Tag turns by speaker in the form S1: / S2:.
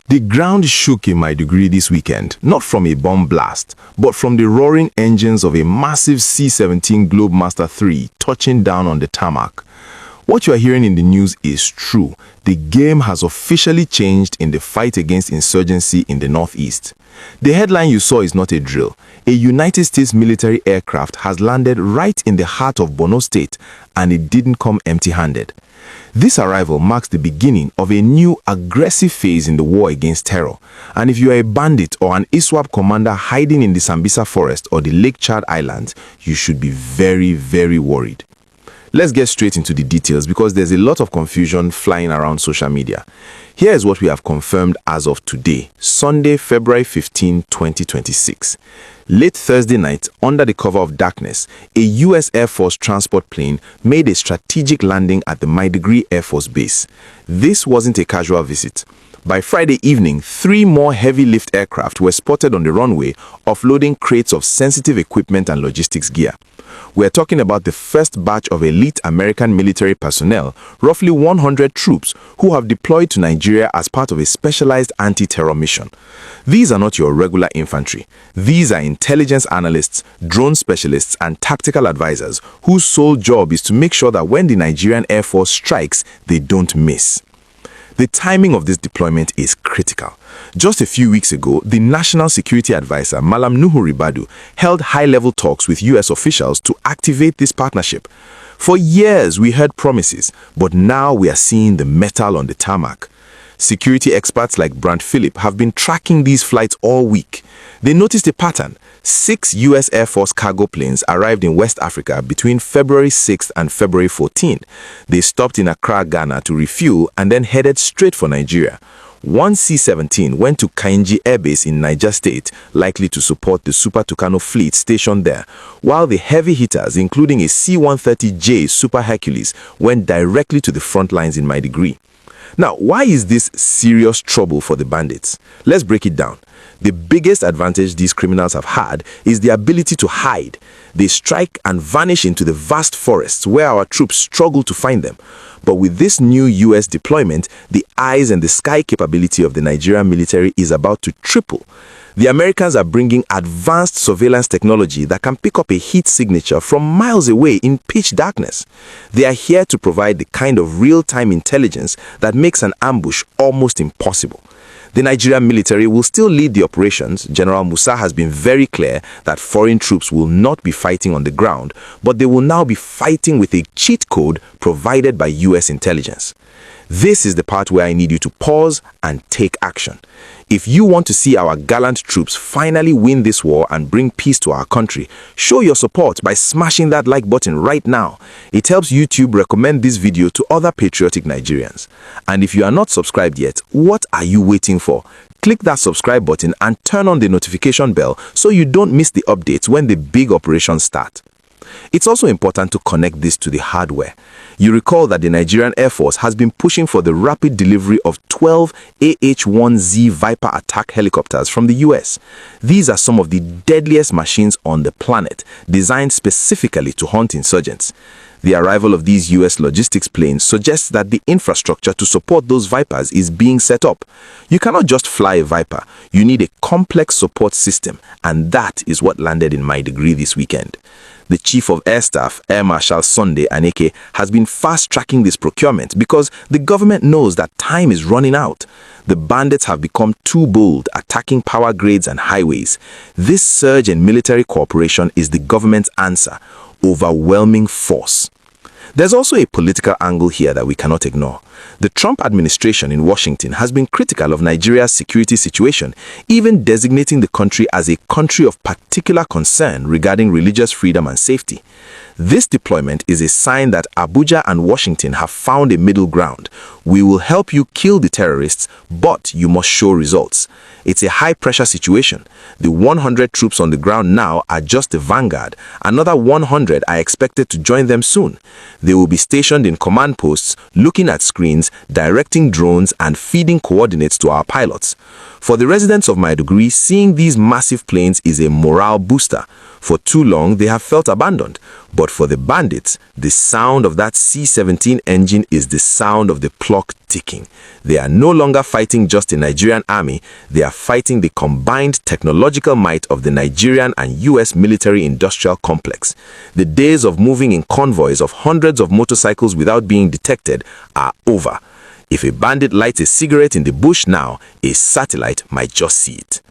S1: The ground shook in Maiduguri this weekend, not from a bomb blast, but from the roaring engines of a massive C-17 Globemaster III touching down on the tarmac. What you are hearing in the news is true. The game has officially changed in the fight against insurgency in the northeast. The headline you saw is not a drill. A United States military aircraft has landed right in the heart of Borno State, and it didn't come empty-handed. This arrival marks the beginning of a new aggressive phase in the war against terror. And if you are a bandit or an ISWAP commander hiding in the Sambisa forest or the Lake Chad Islands, you should be very, very worried. Let's get straight into the details because there's a lot of confusion flying around social media. Here is what we have confirmed as of today, Sunday, February 15, 2026. Late Thursday night, under the cover of darkness, a U.S. Air Force transport plane made a strategic landing at the Maiduguri Air Force Base. This wasn't a casual visit. By Friday evening, 3 more heavy-lift aircraft were spotted on the runway, offloading crates of sensitive equipment and logistics gear. We're talking about the first batch of elite American military personnel, roughly 100 troops, who have deployed to Nigeria as part of a specialized anti-terror mission. These are not your regular infantry. These are intelligence analysts, drone specialists, and tactical advisors whose sole job is to make sure that when the Nigerian Air Force strikes, they don't miss. The timing of this deployment is critical. Just a few weeks ago, the National Security Advisor, Malam Nuhu Ribadu, held high-level talks with U.S. officials to activate this partnership. For years, we heard promises, but now we are seeing the metal on the tarmac. Security experts like Brant Phillip have been tracking these flights all week. They noticed a pattern. 6 U.S. Air Force cargo planes arrived in West Africa between February 6th and February 14th. They stopped in Accra, Ghana to refuel and then headed straight for Nigeria. One C-17 went to Kainji Air Base in Niger State, likely to support the Super Tucano fleet stationed there, while the heavy hitters, including a C-130J Super Hercules, went directly to the front lines in Maiduguri. Now, why is this serious trouble for the bandits? Let's break it down. The biggest advantage these criminals have had is the ability to hide. They strike and vanish into the vast forests where our troops struggle to find them. But with this new U.S. deployment, the eyes and the sky capability of the Nigerian military is about to triple. The Americans are bringing advanced surveillance technology that can pick up a heat signature from miles away in pitch darkness. They are here to provide the kind of real-time intelligence that makes an ambush almost impossible. The Nigerian military will still lead the operations. General Musa has been very clear that foreign troops will not be fighting on the ground, but they will now be fighting with a cheat code provided by U.S. intelligence. This is the part where I need you to pause and take action. If you want to see our gallant troops finally win this war and bring peace to our country, show your support by smashing that like button right now. It helps YouTube recommend this video to other patriotic Nigerians. And if you are not subscribed yet, what are you waiting for? Click that subscribe button and turn on the notification bell so you don't miss the updates when the big operations start. It's also important to connect this to the hardware. You recall that the Nigerian Air Force has been pushing for the rapid delivery of 12 AH-1Z Viper attack helicopters from the US. These are some of the deadliest machines on the planet, designed specifically to hunt insurgents. The arrival of these US logistics planes suggests that the infrastructure to support those Vipers is being set up. You cannot just fly a Viper. You need a complex support system, and that is what landed in Maiduguri this weekend. The Chief of Air Staff, Air Marshal Sunday Aneke, has been fast-tracking this procurement because the government knows that time is running out. The bandits have become too bold, attacking power grids and highways. This surge in military cooperation is the government's answer: overwhelming force. There's also a political angle here that we cannot ignore. The Trump administration in Washington has been critical of Nigeria's security situation, even designating the country as a country of particular concern regarding religious freedom and safety. This deployment is a sign that Abuja and Washington have found a middle ground. We will help you kill the terrorists, but you must show results. It's a high-pressure situation. The 100 troops on the ground now are just the vanguard. Another 100 are expected to join them soon. They will be stationed in command posts, looking at screens, directing drones, and feeding coordinates to our pilots. For the residents of Maiduguri, seeing these massive planes is a morale booster. For too long, they have felt abandoned. But for the bandits, the sound of that C-17 engine is the sound of the clock ticking. They are no longer fighting just the Nigerian army, they are fighting the combined technological might of the Nigerian and US military-industrial complex. The days of moving in convoys of hundreds of motorcycles without being detected are over. If a bandit lights a cigarette in the bush now, a satellite might just see it.